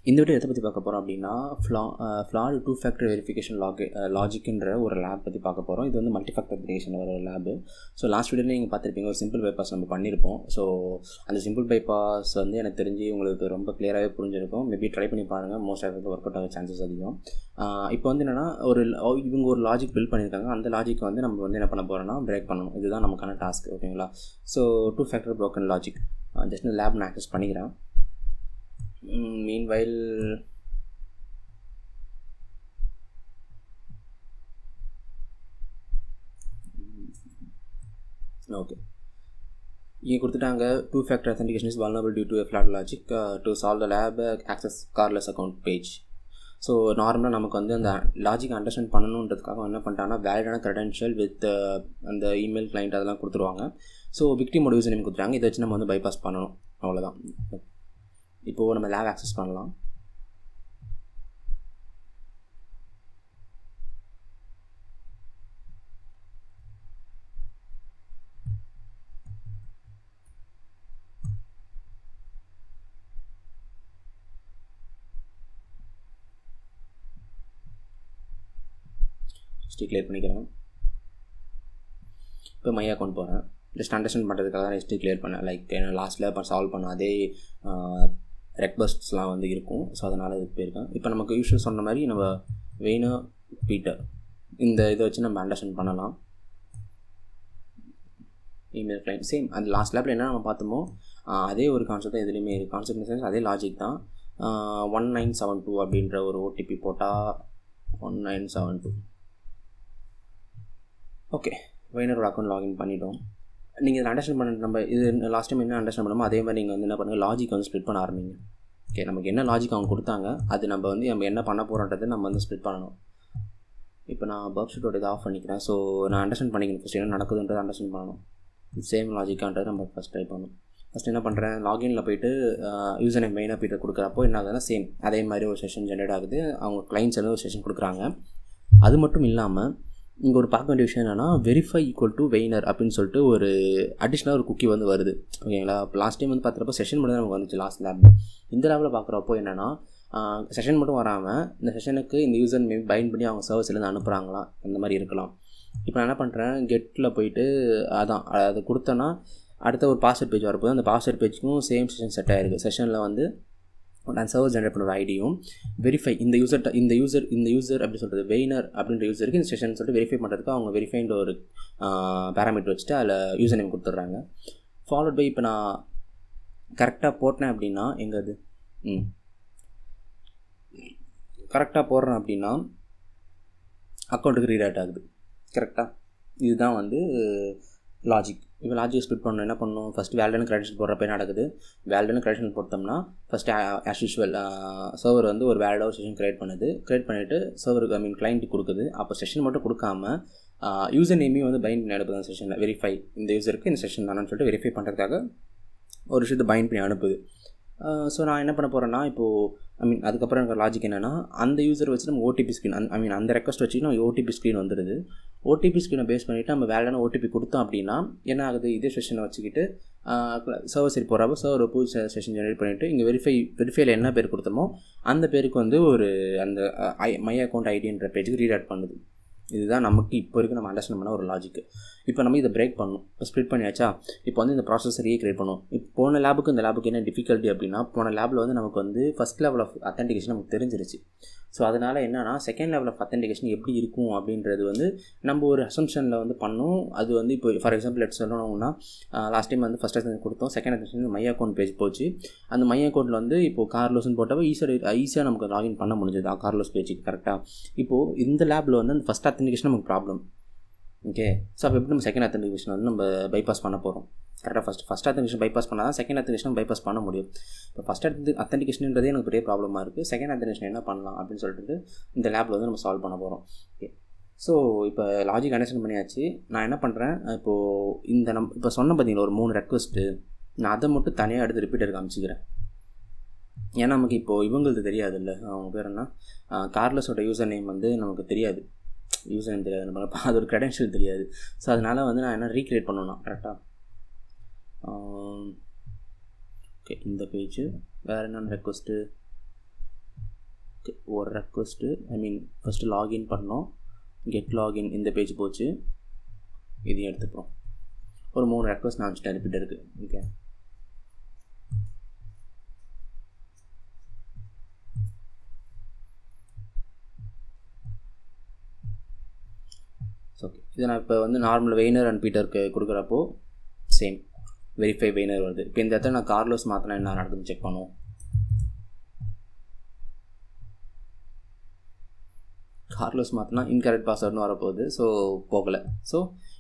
இந்த வீடியோ எதை பற்றி பார்க்க போகிறோம் அப்படின்னா ஃப்ளாட் டூ ஃபேக்டர் வெரிஃபிகேஷன் லாஜிக்ன்ற ஒரு லேப் பற்றி பார்க்க போகிறோம். இது வந்து மல்டி ஃபேக்டர் வெரிஃபிகேஷன் ஒரு லேபு. ஸோ லாஸ்ட் வீடியோவில் நீங்கள் பார்த்துருப்பீங்க, ஒரு சிம்பிள் பைபாஸ் நம்ம பண்ணியிருப்போம். ஸோ அந்த சிம்பிள் பைபாஸ் வந்து எனக்கு தெரிஞ்சு உங்களுக்கு ரொம்ப கிளியராகவே புரிஞ்சிருக்கும். மேபி ட்ரை பண்ணி பாருங்கள், மோஸ்ட் ஆஃப் ஒர்க் அவுட் ஆக சான்சஸ் அதிகம். இப்போ வந்து என்னென்னா இவங்க ஒரு லாஜிக் பில்ட் பண்ணியிருக்காங்க. அந்த லாஜிக் வந்து நம்ம வந்து என்ன பண்ண போகிறோன்னா பிரேக் பண்ணணும். இதுதான் நமக்கான டாஸ்க், ஓகேங்களா? So two factor broken logic just lab நான் ஆக்சஸ் பண்ணிக்கிறேன். Meanwhile, okay, இங்கே கொடுத்துட்டாங்க two factor authentication is vulnerable due to a flawed logic to solve the lab access carless account page. So நார்மலாக நமக்கு வந்து அந்த லாஜிக் அண்டர்ஸ்டாண்ட் பண்ணணுன்றதுக்காக என்ன பண்ணிட்டாங்கன்னா வேலிடான க்ரெடென்ஷியல் வித் அந்த இமெயில் கிளைண்ட் அதெல்லாம் கொடுத்துருவாங்க. ஸோ விக்டிமோட யூசர் நேம் கொடுத்துட்டாங்க. இதை வச்சு நம்ம வந்து பைபாஸ் பண்ணணும், அவ்வளோதான். இப்போது நம்ம லேப் ஆக்சஸ் பண்ணலாம். கிளியர் பண்ணிக்கிறேன். இப்போ மை அக்கௌண்ட் போகிறேன். ஜஸ்ட் அண்டர்ஸ்டாண்ட் பண்ணுறதுக்காக தான் ஹிஸ்ட்ரி கிளியர் பண்ணேன். லைக் என்ன லாஸ்ட்டில் இப்போ சால்வ் பண்ண அதே ரெக்வஸ்ட்ஸ்லாம் வந்து இருக்கும். ஸோ அதனால் இதுக்கு போயிருக்கேன். இப்போ நமக்கு யூஸ்வல் சொன்ன மாதிரி நம்ம வெய்னர் பீட்டர் இந்த இதை வச்சு நம்ம அண்டர்ஸ்டாண்ட் பண்ணலாம். இமெயில் கிளைண்ட் சேம் அந்த லாஸ்ட் லேப்பில் என்ன நம்ம பார்த்தோமோ அதே ஒரு கான்செப்ட் தான் எதுலேயுமே இருக்குது. கான்செப்ட் இன் சென்ஸ் அதே லாஜிக் தான். 1972 அப்படின்ற ஒரு ஓடிபி போட்டால் 1972. ஓகே, வெய்னரோட அக்கௌண்ட் லாகின் பண்ணிட்டோம். நீங்கள் இதை அண்டர்ஸ்டாண்ட் பண்ண நம்ம இது லாஸ்ட் டைம் என்ன அண்டர்ஸ்டாண்ட் பண்ணணுமோ அதே மாதிரி நீங்கள் வந்து என்ன பண்ணுங்கள், லாஜிக் வந்து ஸ்ப்ளிட் பண்ண ஆரம்பிங்க. ஓகே, நமக்கு என்ன லாஜிக் அவங்க கொடுத்தாங்க அது நம்ம என்ன பண்ண போகிறோன்றது நம்ம வந்து ஸ்ப்ளிட் பண்ணணும். இப்போ நான் பர்க் ஷூட்டோட இதை ஆஃப் பண்ணிக்கிறேன். ஸோ நான் அண்டர்ஸ்டாண்ட் பண்ணிக்கிறேன். ஃபஸ்ட் என்ன நடக்குதுன்றது அண்டர்ஸ்டாண்ட் பண்ணணும். சேம் லாஜிக்கான்றது நம்ம ஃபஸ்ட் ட்ரை பண்ணணும். ஃபஸ்ட் என்ன பண்ணுறேன், லாகினில் போய்ட்டு யூசர் நேம் மெயினாக போய்ட்டு கொடுக்குறப்போ என்ன ஆகுதுன்னா சேம் அதே மாதிரி ஒரு செஷன் ஜென்ரேட் ஆகுது. அவங்க கிளைண்ட்ஸ் வந்து ஒரு செஷன் கொடுக்குறாங்க. அது மட்டும் இல்லாமல் இங்கே ஒரு பார்க்க வேண்டிய விஷயம் என்னென்னா வெரிஃபை ஈக்குவல் டு வெய்னர் அப்படின்னு சொல்லிட்டு ஒரு அடிஷ்னலாக ஒரு குக்கி வந்து வருது, ஓகேங்களா? இப்போ லாஸ்ட் டைம் வந்து பார்க்குறப்போ செஷன் மட்டும் தான் நமக்கு வந்துச்சு லாஸ்ட் லேப். இந்த லேபில் பார்க்குறப்போ என்னென்னா செஷன் மட்டும் வராமல் இந்த செஷனுக்கு இந்த யூசர் மேபி பைண்ட் பண்ணி அவங்க சர்வீஸ்லேருந்து அனுப்புகிறாங்களா, அந்த மாதிரி இருக்கலாம். இப்போ நான் என்ன பண்ணுறேன், கெட்டில் போயிட்டு அது கொடுத்தேன்னா அடுத்த ஒரு பாஸ்வேர்ட் பேஜ் வரப்போது அந்த பாஸ்வேர்ட் பேஜுக்கும் சேம் செஷன் செட் ஆகிருக்கு. செஷனில் வந்து நான் சர்வர் ஜென்ரேட் பண்ணுற ஐடியும் வெரிஃபை இந்த யூசர் அப்படி சொல்கிறது வெய்னர் அப்படின்ற யூசருக்கு இந்த செஷன் சொல்லிட்டு வெரிஃபை பண்ணுறதுக்கு அவங்க வெரிஃபைன்ற ஒரு பேராமீட்டர் வச்சுட்டு அதில் யூசர் நேம் கொடுத்துட்றாங்க. ஃபாலோட் பை இப்போ நான் கரெக்டாக போட்டேன் அப்படின்னா எங்கது கரெக்டாக போடுறேன் அப்படின்னா அக்கௌண்ட்டுக்கு ரீடைரக்ட் ஆகுது. கரெக்டாக இதுதான் வந்து லாஜிக். இப்போ லாஜிக் ஸ்ப்ளிட் பண்ணணும். என்ன பண்ணணும், ஃபஸ்ட்டு வேலிடான கிரெடென்ஷியல் போடுறப்ப என்ன நடக்குது, வேலிடான கிரெடென்ஷியல் போட்டோம்னா ஃபஸ்ட்டு ஆஸ் யூஷுவல் சர்வர் வந்து ஒரு வேலிடாக செஷன் க்ரியேட் பண்ணிவிட்டு சர்வருக்கு கிளைண்ட்டுக்கு கொடுக்குது. அப்போ செஷன் மட்டும் கொடுக்காம யூசர் நேமையும் வந்து பைண்ட் பண்ணி அனுப்புது. அந்த செஷனில் வெரிஃபை இந்த யூசருக்கு இந்த செஷன் தானு சொல்லிட்டு வெரிஃபை பண்ணுறதுக்காக ஒரு விஷயத்தை பைண்ட் பண்ணி அனுப்புது. ஸோ நான் என்ன பண்ண போகிறேன்னா இப்போது அதுக்கப்புறம் எனக்கு லாஜிக் என்னென்னா அந்த யூசர் வச்சு நம்ம ஓடிபி ஸ்க்ரீன் அந்த ரெக்வஸ்ட் வச்சு நம்ம ஓடிபி ஸ்க்ரீன் வந்துடுது. ஓடிபி ஸ்க்ரீனை பேஸ் பண்ணிவிட்டு நம்ம வேலையான ஓடிபி கொடுத்தோம் அப்படின்னா என்ன ஆகுது, இதே செஷனை வச்சுக்கிட்டு சர்வர் சைடு போகிறப்போ சர்வர் புது செஷன் ஜென்ரேட் பண்ணிவிட்டு இங்கே வெரிஃபைல என்ன பேர் கொடுத்தோமோ அந்த பேருக்கு வந்து ஒரு அந்த மை அக்கௌண்ட் ஐடின்ற பேஜுக்கு ரீடைரக்ட் பண்ணுது. இதுதான் நமக்கு இப்போ வரைக்கும் நம்ம அண்டர்ஸ்டாண்ட் பண்ண ஒரு லாஜிக்கு. இப்போ நம்ம இதை பிரேக் பண்ணணும். இப்போ ஸ்ப்ளிட் பண்ணியாச்சா, இப்போ வந்து இந்த ப்ராசஸை ரீக்ரியேட் பண்ணுவோம். இப்போ போன லேபுக்கு இந்த லேபுக்கு என்ன டிஃபிகல்ட்டி அப்படின்னா, போன லேபில் வந்து நமக்கு வந்து ஃபஸ்ட் லெவல் ஆஃப் அத்தன்டிகேஷன் நமக்கு தெரிஞ்சிருச்சு. ஸோ அதனால் என்னென்னா செகண்ட் லெவல் ஆஃப் அத்தன்டிகேஷன் எப்படி இருக்கும் அப்படின்றது வந்து நம்ம ஒரு அசம்ஷனில் வந்து பண்ணோம். அது வந்து இப்போ ஃபார் எக்ஸாம்பிள் எடுத்து சொல்லணும்னா லாஸ்ட் டைம் வந்து ஃபஸ்ட் அத்தன்டிகேஷன் கொடுத்தோம். Second authentication my account page போச்சு. அந்த மை அக்கௌண்ட்டில் வந்து இப்போது கார்லோஸ்ன்னு போட்டப்போ ஈஸியாக நமக்கு லாகின் பண்ண முடிஞ்சது கார்லோஸ் பேஜுக்கு கரெக்டாக. இப்போது இந்த லேபில் வந்து அந்த ஃபஸ்ட் அத்தன்டிகேஷன் நமக்கு ப்ராப்ளம். ஓகே, ஸோ அப்போ எப்படி நம்ம செகண்ட் அத்தன்டிகேஷன் வந்து நம்ம பைபாஸ் பண்ண போகிறோம். கரெக்டாக ஃபஸ்ட் அத்தன்டிகேஷன் பைபாஸ் பண்ணால் தான் செகண்ட் அத்தன்டிகேஷன் பைபாஸ் பண்ண முடியும். இப்போ ஃபஸ்ட் அத்தன்டிகேஷன்ன்றதே எனக்கு பெரிய ப்ராப்ளமாக இருக்குது. செகண்ட் அத்தன்டிகேஷன் என்ன பண்ணலாம் அப்படின்னு சொல்லிட்டு இந்த லேபில் வந்து நம்ம சால்வ் பண்ண போகிறோம். ஓகே, ஸோ இப்போ லாஜிக் அண்டர்ஸ்டாண்ட் பண்ணியாச்சு. நான் என்ன பண்ணுறேன், இப்போது இப்போ சொன்ன பார்த்தீங்களா ஒரு 3 ரெக்வஸ்ட்டு, நான் அதை மட்டும் தனியாக எடுத்து ரிப்பீட்டர் காமிச்சிக்கிறேன். ஏன்னா நமக்கு இப்போது இவங்களுக்கு தெரியாது இல்லை, அவங்க பேர் என்ன, கார்லஸோட யூசர் நேம் வந்து நமக்கு தெரியாது. யூசர் நேம் தெரியாது, நம்ம அது ஒரு க்ரெடென்ஷியல் தெரியாது. ஸோ அதனால் வந்து நான் என்ன ரீக்ரியேட் பண்ணணும்னா கரெக்டாக ஓகே இந்த பேஜ் வேறு என்னென்ன ரெக்வஸ்ட்டு ஒரு ரெக்வஸ்ட்டு ஃபஸ்ட்டு லாகின் பண்ணோம், கெட் லாகின் இந்த பேஜ் போச்சு, இதையும் எடுத்துப்போம். ஒரு 3 ரெக்வஸ்ட் நான் வச்சுட்டு ரிப்பீட் இருக்குது. Okay, okay. இதை நான் இப்போ நார்மல் வெய்னர் அண்ட் பீட்டருக்கு கொடுக்குறப்போ சேம் வெரிஃபை வெய்னர் வருது. இப்போ இந்த இடத்துல நான் கார்லோஸ் மாற்றினா என்ன நடக்குதுன்னு செக் பண்ணுவோம். கார்லோஸ் மாற்றினா இன்கரெக்ட் பாஸ்வேர்டுன்னு வரப்போகுது. ஸோ போகலை. ஸோ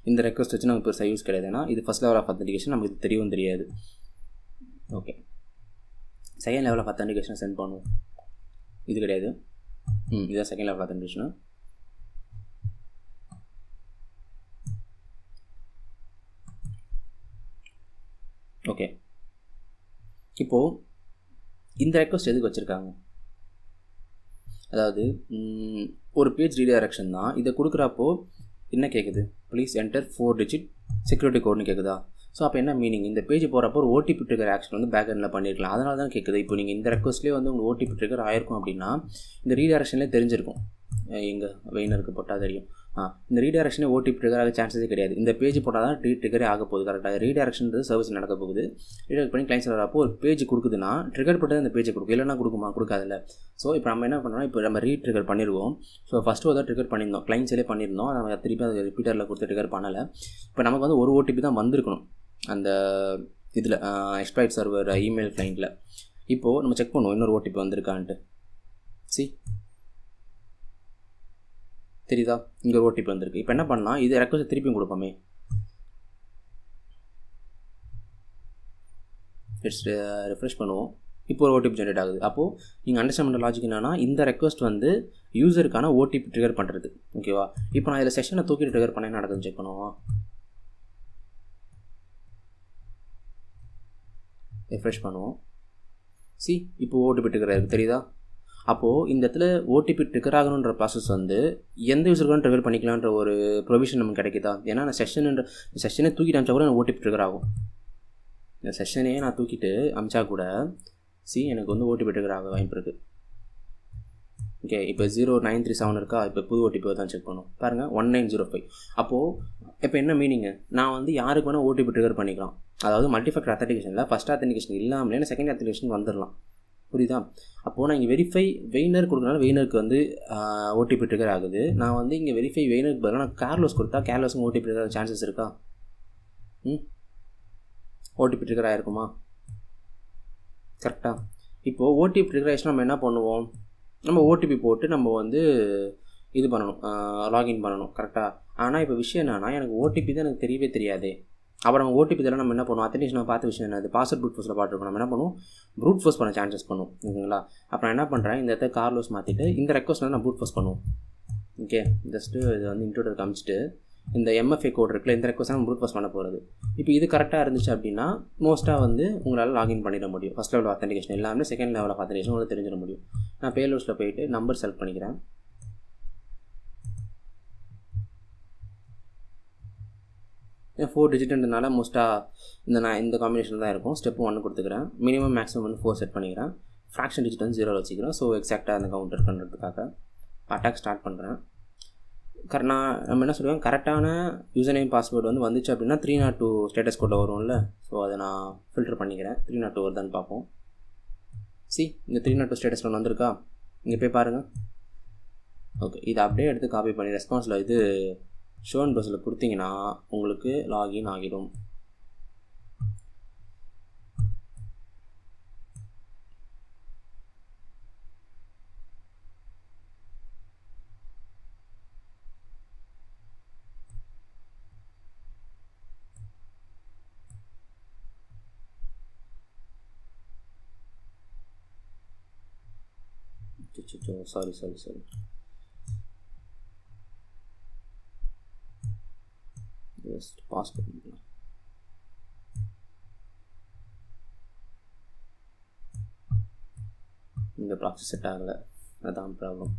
இந்த ரெக்வஸ்ட் வச்சு நமக்கு பெருசாக யூஸ் கிடையாது. ஏன்னா இது ஃபஸ்ட் லெவல் ஆஃப் அத்தன்டிகேஷன், நமக்கு இது தெரியவும் தெரியாது. ஓகே, செகண்ட் லெவல் ஆஃப் அத்தன்டிகேஷனை சென்ட் பண்ணுவோம். இது கிடையாது. இதுதான் செகண்ட் லெவல் அத்தன்டிகேஷனு. ஓகே, இப்போது இந்த ரெக்வஸ்ட் எதுக்கு வச்சுருக்காங்க? அதாவது ஒரு பேஜ் ரீடைரக்ஷன் தான். இதை கொடுக்குறப்போ என்ன கேட்குது? ப்ளீஸ் என்டர் 4 டிஜிட் செக்யூரிட்டி கோட்னு கேட்குதா? ஸோ அப்போ என்ன மீனிங்? இந்த பேஜ் போகிறப்போ ஒரு ஓடிபி ட்ரிகர் ஆக்ஷன் பேக்எண்டில் பண்ணியிருக்கலாம். அதனால தான் கேட்குது. இப்போ நீங்கள் இந்த ரெக்வஸ்ட்லேயே உங்களுக்கு ஓடிபி ட்ரிகர் ஆயிருக்கும் அப்படின்னா இந்த ரீடைரக்ஷன்லேயே தெரிஞ்சிருக்கும். எங்கள் வெயினருக்கு போட்டால் தெரியும். இந்த ரீடைரக்ஷனே ஓடிபி ட்ரிகர் ஆக சான்ஸஸே கிடையாது. இந்த பேஜ் போட்டால் தான் ட்ரிகரே ஆக போகுது. கரெக்டாக ரீடைரக்ஷன் சர்வீஸ் நடக்க போகுது. ரீடைரக்ட் பண்ணி கிளைண்ட் சர்வர் அப்போ ஒரு பேஜ் கொடுக்குதுன்னா ட்ரிகர் போட்டது அந்த பேஜை கொடுக்கும், இல்லைனா கொடுக்காதில்ல. ஸோ இப்போ நம்ம என்ன பண்ணோம்னா, இப்போ நம்ம ரீட்ரிகர் பண்ணிடுவோம். ஸோ ஃபஸ்ட்டு ஒரு ட்ரிகர் பண்ணியிருந்தோம், கிளைண்ட்ஸிலே பண்ணியிருந்தோம். நம்ம திருப்பி அதை ரிப்பீட்டரில் கொடுத்து ட்ரிகர் பண்ணலை. இப்போ நமக்கு ஒரு ஓடிபி தான் வந்திருக்கணும் அந்த இதில் எக்ஸ்ப்ளாய்ட் சர்வர் இமெயில் கிளைண்ட்டில். இப்போது நம்ம செக் பண்ணுவோம் இன்னொரு ஓடிபி வந்திருக்கான்ட்டு. தெரியுதா? இங்கே ஒரு ஓடிபி வந்திருக்கு. இப்போ என்ன பண்ணால் இது ரெக்வஸ்ட் திருப்பியும் கொடுப்போமே. ரெஃப்ரெஷ் பண்ணுவோம். இப்போ ஒரு ஓடிபி ஜென்ரேட் ஆகுது. அப்போது நீங்கள் அண்டர்ஸ்டாண்ட் பண்ணுற லாஜிக் என்னன்னா, இந்த ரெக்வஸ்ட் யூசருக்கான ஓடிபி ட்ரிகர் பண்ணுறது. ஓகேவா? இப்போ நான் இதில் செஷனை தூக்கிட்டு ட்ரிகர் பண்ண என்ன நடக்குதுன்னு செக் பண்ணுவோம். ரெஃப்ரெஷ் பண்ணுவோம். இப்போ ஓடிபி ட்ரிகர் இருக்குது, தெரியுதா? அப்போது இந்த இடத்துல ஓடிபி ட்ரிகர் ஆகணுன்ற ப்ராசஸ் எந்த யூசருக்கும் ட்ரிகர் பண்ணிக்கலான்ற ஒரு ப்ரொவிஷன் நமக்கு கிடைக்குதா? ஏன்னா நான் செஷனே தூக்கிட்டு அமிச்சா கூட எனக்கு ஓடிபி ட்ரிகர் ஆகும். இந்த செஷனே நான் தூக்கிட்டு அமிச்சா கூட எனக்கு ஓடிபி ட்ரிகர் ஆக வாய்ப்பு இருக்குது. ஓகே, இப்போ 0937 இருக்கா? இப்போ புது ஓடிபி தான் செக் பண்ணும் பாருங்கள், 1905. அப்போது இப்போ என்ன மீனிங்கு? நான் யாருக்கு வேணால் ஓடிபி ட்ரிகர் பண்ணிக்கலாம். அதாவது மல்டிஃபேக்டர் அத்தன்டிகேஷனில் ஃபஸ்ட் அத்தன்டிகேஷன் இல்லாமலே செகண்ட் அத்தன்டிகேஷன் வந்துடலாம். புரியுதா? அப்போது நான் இங்கே வெரிஃபை வெய்னர் கொடுக்குறனால வெய்னருக்கு ஓடிபி ட்ரிகர் ஆகுது. நான் இங்கே வெரிஃபை வெய்னருக்கு பதிலாக நான் கார்லோஸ் கொடுத்தா கேர்லோஸுக்கு ஓடிபி ட்ரிகர் சான்சஸ் இருக்கா? ஓடிபி ட்ரிகர் ஆகிருக்குமா? கரெக்டாக. இப்போது ஓடிபி ட்ரிகர் ஆகிடுச்சுன்னா நம்ம என்ன பண்ணுவோம்? நம்ம ஓடிபி போட்டு நம்ம இது பண்ணணும், லாகின் பண்ணணும். கரெக்டாக. ஆனால் இப்போ விஷயம் என்னன்னா, எனக்கு ஓடிபி தான் எனக்கு தெரியவே தெரியாதே. அப்புறம் நம்ம ஓடிபி இதெல்லாம் நம்ம என்ன பண்ணுவோம்? அத்தன்டிகேஷன் பார்த்த விஷயம் என்னது? பாஸ்வேர்ட் ப்ரூட் ஃபோர்ஸில் பார்த்துருக்கோம். நம்ம என்ன பண்ணுவோம்? ப்ரூட் ஃபோர்ஸ் பண்ண சான்சஸ் பண்ணுவோம். ஓகேங்களா? அப்புறம் என்ன பண்ணுறேன், இந்த இடத்த கார்லோஸ் மாற்றிட்டு இந்த ரெக்வஸ்ட் நான் ப்ரூட் ஃபோர்ஸ் பண்ணுவோம். ஓகே, ஜஸ்ட்டு இது இன்ட்ரோடர் காமிச்சிட்டு இந்த எம்எஃப்ஏ கோட் இருக்குல்ல, இந்த ரெக்வஸ்ட் நம்ம ப்ரூட் ஃபோர்ஸ் பண்ண போகிறது. இப்போ இது கரெக்டாக இருந்துச்சு அப்படின்னா மோஸ்ட்டாக உங்களால் லாகின் பண்ணிட முடியும். ஃபஸ்ட் லெவல் அத்தன்டிகேஷன் எல்லாமே செகண்ட் லெவல் ஆஃப் அத்தன்டிகேஷன் உங்களுக்கு தெரிஞ்சிட முடியும். நான் பேலோஸில் போயிட்டு நம்பர் செலக்ட் பண்ணிக்கிறேன். 4 டிஜிட்ன்றதுனால மோஸ்ட்டாக இந்த காம்பினேஷன் தான் இருக்கும். ஸ்டெப் 1 கொடுத்துக்கிறேன். மினிமம் மேக்ஸிமம் 4 செட் பண்ணிக்கிறேன். ஃப்ராக்ஷன் டிஜிட் 0 வச்சுக்கிறேன். ஸோ எக்ஸாக்டாக அந்த கவுண்ட் இருக்குன்றதுக்காக அட்டாக் ஸ்டார்ட் பண்ணுறேன். நம்ம என்ன சொல்லுவேன், கரெக்டான யூசர் நேம் பாஸ்வேர்டு வந்துச்சு அப்படின்னா 302 ஸ்டேட்டஸ் கோடில் வரும்ல. ஸோ அதை நான் ஃபில்டர் பண்ணிக்கிறேன். 302 வருதான்னு பார்ப்போம். இங்கே 302 ஸ்டேட்டஸ் ஒன்று வந்திருக்கா? இங்கே போய் பாருங்கள். ஓகே, இதை அப்படியே எடுத்து காப்பி பண்ணி ரெஸ்பான்ஸில் ஷோன் ப்ரௌசரில் கொடுத்தீங்கன்னா உங்களுக்கு லாகின் ஆகிடும். சாரி ஜஸ்ட் பாஸ் பண்ணிக்கலாம். இந்த ப்ராசஸ் செட் ஆகலை, அதான் ப்ராப்ளம்.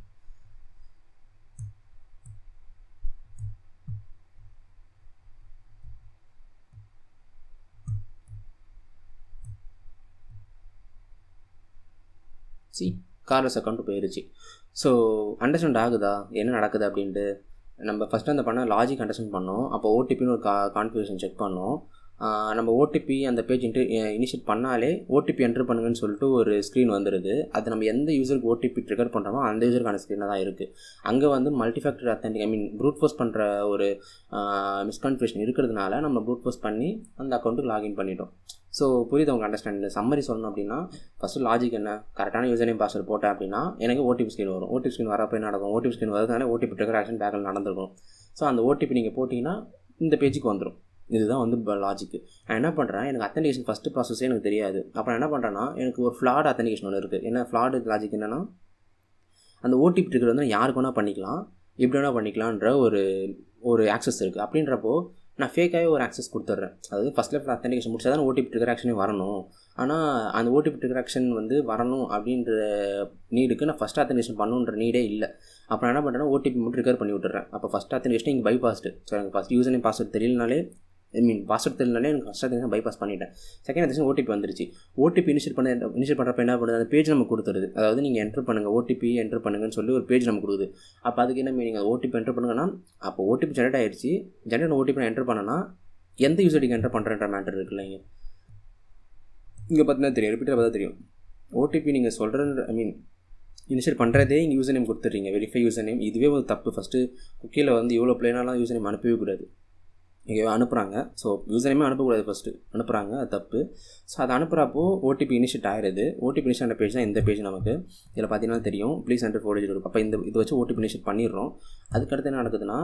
கார்லெஸ் அக்கௌண்ட் போயிருச்சு. ஸோ அண்டர்ஸ்டாண்ட் ஆகுதா என்ன நடக்குது அப்படின்ட்டு? நம்ம ஃபஸ்ட்டு அந்த பண்ண லாஜிக் அண்டர்ஸ்டாண்ட் பண்ணோம். அப்போ ஓடிபின்னு ஒரு கான்ஃபிகரேஷன் செக் பண்ணோம். நம்ம ஓடிபி அந்த பேஜ் இனிஷியேட் பண்ணாலே ஓடிபி என்ட்ரு பண்ணுங்கன்னு சொல்லிட்டு ஒரு ஸ்க்ரீன் வந்துடுது. அது நம்ம எந்த யூசருக்கு ஓடிபி ட்ரிகர் பண்ணுறோமோ அந்த யூசருக்கான ஸ்க்ரீனாக தான் இருக்குது. அங்கே வந்து மல்டிஃபேக்டர் ப்ரூட் ஃபோர்ஸ் பண்ணுற ஒரு மிஸ்கான்ஃபிகரேஷன் இருக்கிறதுனால நம்ம ப்ரூட் ஃபோர்ஸ் பண்ணி அந்த அக்கௌண்ட்டுக்கு லாகின் பண்ணிட்டோம். ஸோ புரியுது அவங்க அண்டர்ஸ்டாண்ட். சம்மரி சொல்லணும் அப்படின்னா ஃபஸ்ட்டு லாஜிக் என்ன, கரெக்டான யூசர் நேம் பாஸ்வேர்டு போட்டேன் அப்படின்னா எனக்கு ஓடிபி ஸ்க்ரீன் வரும். ஓடிபி ஸ்க்ரீன் வரப்போ என்ன நடக்கும், ஓடிபி ஸ்க்ரீன் வரதுனால ஓடிபி ட்ரிகர் ஆக்ஷன் பேக்கில் நடந்திருக்கும். ஸோ அந்த ஓடிபி நீங்கள் போட்டிங்கன்னா இந்த பேஜுக்கு வந்துடும். இதுதான் வந்து லாஜிக்கு. நான் என்ன பண்ணுறேன், எனக்கு அத்தன்டிகேஷன் ஃபஸ்ட்டு ப்ராசஸே எனக்கு தெரியாது. அப்போ நான் என்ன பண்ணுறேன்னா எனக்கு ஒரு ஃப்ளாட் அத்தன்டிகேஷன் ஒன்று இருக்குது. என்ன ஃப்ளாட் லாஜிக் என்னென்னா, அந்த ஓடிபி ட்ரிகர் வந்து யாருக்கு வேணால் பண்ணிக்கலாம், எப்படி வேணால் பண்ணிக்கலான்ற ஒரு ஆக்சஸ் இருக்குது. அப்படின்றப்போ நான் ஃபேக்காகவே ஒரு ஆக்சஸ் கொடுத்துட்றேன். அதாவது ஃபஸ்ட் லெவல் அத்தன்டிகேஷன் முடிச்சா தான் ஓடிபி ட்ரிகர் ஆக்ஷனே வரணும். ஆனால் அந்த ஓடிபி ட்ரிகர் ஆக்ஷன் வந்து வரணும் அப்படின்ற நீடுக்கு நான் ஃபஸ்ட் அத்தன்டிகேஷன் பண்ணணுன்ற நீடே இல்லை. அப்போ நான் என்ன பண்ணுறேன்னா ஓடிபி மட்டும் ட்ரிகர் பண்ணி விட்டுறேன். அப்போ ஃபஸ்ட் அத்தன்டிகேஷன் இங்கே பைபாஸ்டு. ஸோ எனக்கு ஃபஸ்ட் யூசர் நேம் பாஸ்வேர்டு தெரியலனாலே பாஸ்வேர்ட் தெரியலனாலே எனக்கு ஃபஸ்ட் அத்தன்டிகேஷன் பைபாஸ் பண்ணிட்டேன். செகண்ட் அத்தன்டிகேஷன் ஓடிபி வந்துருச்சு. ஓடிபி இனிஷியேட் பண்ணுறப்ப என்ன பண்ணுது, அந்த பேஜ் நம்ம கொடுத்துருது. அதாவது நீங்கள் என்ட்ரு பண்ணுங்கள், ஓடிபி என்ட்ரு பண்ணுங்கன்னு சொல்லி ஒரு பேஜ் நம்ம கொடுக்குது. அப்போ அதுக்கு என்ன மீனிங், ஓடிபி என்ட்ரு பண்ணுங்கன்னா அப்போ ஓடிபி ஜெனரேட் ஆகிடுச்சு. ஜெனரேட் ஓடிபி நான் என்ட்ரு பண்ணேன்னா எந்த யூசருக்கு என்ட்ரு பண்ணுறன்ற மேட்டர் இருக்குல்ல. இங்கே பார்த்தீங்கன்னா தெரியும், ரிப்பீட்டாக பார்த்தா தெரியும். ஓடிபி நீங்கள் சொல்கிற இனிஷியேட் பண்ணுறதே இங்கே யூசர் நேம் கொடுத்துட்றீங்க, வெரிஃபை யூசர் நேம். இதுவே ஒரு தப்பு. ஃபஸ்ட்டு குக்கியில் வந்து இவ்வளோ பிளேனாலாம் யூசர் நேம் அனுப்பவே கூடாது. இங்கே அனுப்புகிறாங்க. ஸோ யூசர் நேமே அனுப்பக்கூடாது, ஃபஸ்ட்டு அனுப்புகிறாங்க, அது தப்பு. ஸோ அதை அனுப்புகிறப்போ ஓடிபி இனிஷியேட் ஆகிடுது. ஓடிபி இனிஷியேட் ஆன பேஜ் தான் இந்த பேஜ். நமக்கு இதில் பார்த்தீங்கன்னா தெரியும், ப்ளீஸ் என்டர் 4 digit இருக்கும். அப்போ இதை வச்சு ஓடிபி இனிஷியேட் பண்ணிடுறோம். அதுக்கடுத்து என்ன நடக்குதுன்னா,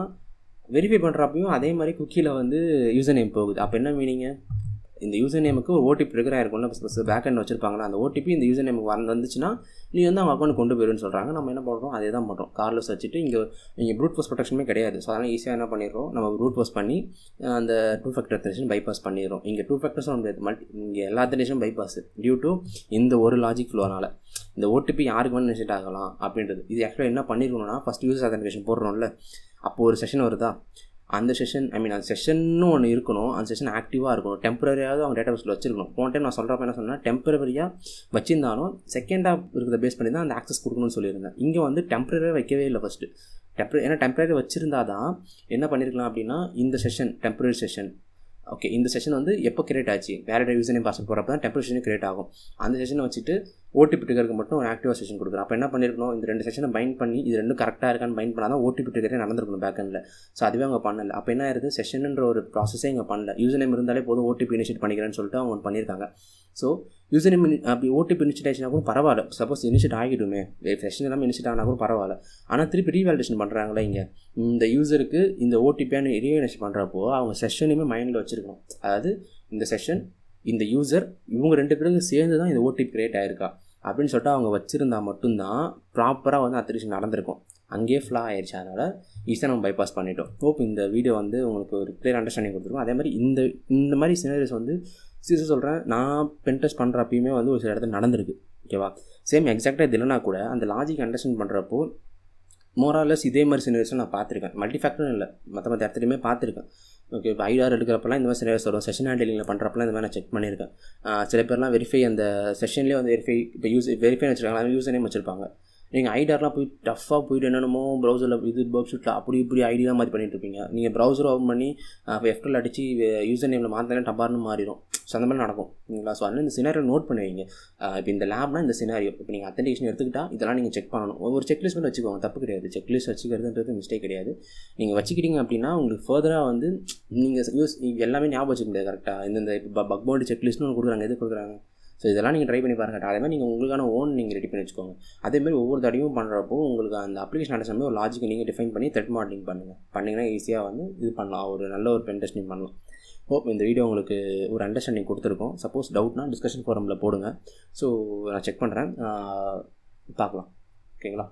வெரிஃபை பண்ணுறப்பையும் அதே மாதிரி குக்கியில் வந்து யூசர் நேம் போகுது. அப்போ என்ன மீனிங்க, இந்த யூசர் நேமுக்கு ஒரு ஓடிபி ட்ரிகர் ஆகிருக்கும்ல, ப்ளஸ் பேக் எண்ட் வச்சிருப்பாங்களா, அந்த ஓடிபி இந்த யூசர் நேமுக்கு வந்துச்சுன்னா நீ வந்து அவங்க அக்கௌண்ட் கொண்டு போயிடுன்னு சொல்கிறாங்க. நம்ம என்ன பண்ணுறோம், அதே தான் பண்ணுறோம். கார்லெஸ் வச்சுட்டு இங்கே ப்ரூட் ஃபோர்ஸ் ப்ரொடெக்ஷனே கிடையாது. ஸோ அதனால் ஈஸியாக என்ன பண்ணிடுறோம், நம்ம ப்ரூட் ஃபோர்ஸ் பண்ணி அந்த 2 factor authentication பைபாஸ் பண்ணிடுறோம். இங்கே 2 factors இங்கே எல்லா அத்தன்டிகேஷனும் பைபாஸ் டியூ டு இந்த ஒரு லாஜிக் ஃப்ளோனால். இந்த ஓடிபி யாருக்கு வேணும் இனிஷியேட் ஆகலாம் அப்படின்றது. இது ஆக்சுவலாக என்ன பண்ணிருக்கணும்னா, ஃபஸ்ட் யூசர் அத்தன்டிகேஷன் போடுறோம்ல, அப்போது ஒரு செஷன் வருதா, அந்த செஷன் அந்த செஷன்னு ஒன்று இருக்கணும். அந்த செஷன் ஆக்டிவாக இருக்கணும். டெம்பரரியாவது அவங்க டேட்டா பேஸில் வச்சிருக்கணும். போன டைம் நான் சொல்கிறப்ப என்ன சொன்னேன், டெம்பரரியாக வச்சிருந்தாலும் செகண்டாக இருக்கிறத பேஸ் பண்ணி தான் அந்த ஆக்சஸ் கொடுக்கணும்னு சொல்லியிருந்தேன். இங்கே வந்து டெம்பரரியாக வைக்கவே இல்லை ஃபஸ்ட்டு. ஏன்னா டெம்பரரி வச்சுருந்தா தான் என்ன பண்ணியிருக்கலாம் அப்படின்னா, இந்த செஷன் டெம்பரரி செஷன், ஓகே, இந்த செஷன் வந்து எப்போ கிரியேட் ஆச்சு, வேறு யூசர் நேம் பாஸ்வேர்ட் போகிறப்ப தான் டெம்பரரி செஷன் கிரியேட் ஆகும். அந்த செஷனை வச்சுட்டு ஓடிபி ட்ரிகருக்கு மட்டும் ஒரு ஆக்டிவாக செஷன் கொடுக்குறோம். அப்போ என்ன பண்ணியிருக்கணும், இந்த 2 செஷனை பைண்ட் பண்ணி இது 2 கரெக்டாக இருக்கான்னு பைண்ட் பண்ணால் தான் ஓடிபி ட்ரிகரே நடந்திருக்கணும் பேக்கெண்டில். ஸோ அதுவே அவங்க பண்ணலை. அப்போ என்ன ஆயிருது, செஷனுன்ற ஒரு ப்ராசஸே இங்கே பண்ணல. யூசர் நேம் இருந்தாலே போதும் ஓடிபி இனிஷியேட் பண்ணிக்கிறேன்னு சொல்லிட்டு அவங்க பண்ணியிருக்காங்க. ஸோ யூசர் நேம் அப்படி ஓடிபி இனிஷியேட் ஆச்சுன்னா கூட பரவாயில்ல, சப்போஸ் இனிஷியேட் ஆகிடுமே, செஷன் எல்லாமே இனிஷியேட் ஆனால் கூட பரவாயில்ல. ஆனால் திருப்பி ரீவேலிடேஷன் பண்ணுறாங்களே இங்கே, இந்த யூசருக்கு இந்த ஓடிபியான ரீவேலிடேஷன் பண்ணுறப்போ அவங்க செஷனையுமே மைண்டில் வச்சுருக்கணும். அதாவது இந்த செஷன், இந்த யூசர், இவங்க 2 பேருக்கு சேர்ந்து தான் இந்த ஓடிபி கிரியேட் ஆகிருக்கா அப்படின்னு சொல்லிட்டு அவங்க வச்சுருந்தா மட்டும்தான் ப்ராப்பராக வந்து அத்தன்டிகேஷன் நடந்திருக்கும். அங்கேயே ஃப்ளா ஆயிடுச்சு. அதனால் ஈஸியாக நம்ம பைபாஸ் பண்ணிட்டோம். ஹோப் இந்த வீடியோ வந்து உங்களுக்கு ஒரு கிளியர் அண்டர்ஸ்டாண்டிங் கொடுத்துருக்கோம். அதே மாதிரி இந்த மாதிரி சினாரியோஸ் வந்து சீரியஸாக சொல்கிறேன், நான் பென்டெஸ்ட் பண்ணுறப்பயுமே வந்து ஒரு சில இடத்துல நடந்திருக்கு. ஓகேவா, சேம் எக்ஸாக்டாக இது இல்லைனா கூட அந்த லாஜிக் அண்டர்ஸ்டாண்ட் பண்ணுறப்போ மோராலஸ் இதே மாதிரி சினாரியோஸும் நான் பார்த்துருக்கேன். மல்டிஃபேக்டரும் இல்லை, மற்ற இடத்துலையுமே பார்த்துருக்கேன். ஓகே, இப்போ ஐஆர் எடுக்கிறப்பெல்லாம் இந்த மாதிரி சினாரியோஸ் வரும். செஷன் ஹேண்டிலிங்கில் பண்ணுறப்பெல்லாம் இந்த மாதிரி நான் செக் பண்ணியிருக்கேன். சில பேர்லாம் வெரிஃபை அந்த செஷன்லேயே வந்து இப்போ வெரிஃபை வச்சுருக்காங்க, யூசர் நேம் வச்சுருப்பாங்க. நீங்கள் ஐடார்லாம் போய் டஃப்பாக போய்ட்டு என்னென்னமோ ப்ரௌசரில் பர்க்ஷூட்டில் அப்படி இப்படி ஐடியாக மாதிரி பண்ணிட்டுருப்பீங்க. நீங்கள் ப்ரௌசர் ஓப்பன் பண்ணி F12 அடித்து யூசர் நேமில் மாற்றினா டப்பார்னு மாறிடும். ஸோ அந்த மாதிரி நடக்கும் இல்லைங்களா. ஸோ அதனால் இந்த சினாரியோ நோட் பண்ணுவீங்க. இப்போ இந்த லேப்னால் இந்த சினாரியோ, இப்போ நீங்கள் அத்தன்டிகேஷன் எடுத்துக்கிட்டால் இதெல்லாம் நீங்கள் செக் பண்ணணும். ஒரு செக்லிஸ்ட் மட்டும் வச்சுக்கோங்க, தப்பு கிடையாது. செக்லிஸ்ட் வச்சுக்கிறதுன்றது மிஸ்டேக் கிடையாது. நீங்கள் வச்சுக்கிட்டீங்க அப்படின்னா உங்களுக்கு ஃபர்தராக வந்து நீங்கள் எல்லாமே ஞாபகம் வச்சுக்க முடியாது கரெக்டாக. இந்த பக் பவுண்டரி செக்லிஸ்ட்னு ஒன்று கொடுக்குறாங்க, எது கொடுக்குறாங்க. ஸோ இதெல்லாம் நீங்கள் ட்ரை பண்ணி பாருங்கள். அதே மாதிரி நீங்கள் உங்களுக்கான ஓன் நீங்கள் ரெடி பண்ணி வச்சுக்கோங்க. அதேமாதிரி ஒவ்வொரு தடையும் பண்ணுறப்போ உங்களுக்கு அந்த அப்ளிகேஷன் அண்டர்ஸ்டாண்ட் ஒரு லாஜிக்கை நீங்கள் டிஃபைன் பண்ணி த்ரெட் மாடலிங் பண்ணிங்கன்னா ஈஸியாக வந்து இது பண்ணலாம், ஒரு நல்ல ஒரு பென் டெஸ்டிங் பண்ணலாம். ஹோப் இந்த வீடியோ உங்களுக்கு ஒரு அண்டர்ஸ்டாண்டிங் கொடுத்துருக்கோம். சப்போஸ் டவுட்னா டிஸ்கஷன் ஃபோரமில் போடுங்க. ஸோ நான் செக் பண்ணுறேன், பார்க்கலாம். ஓகேங்களா.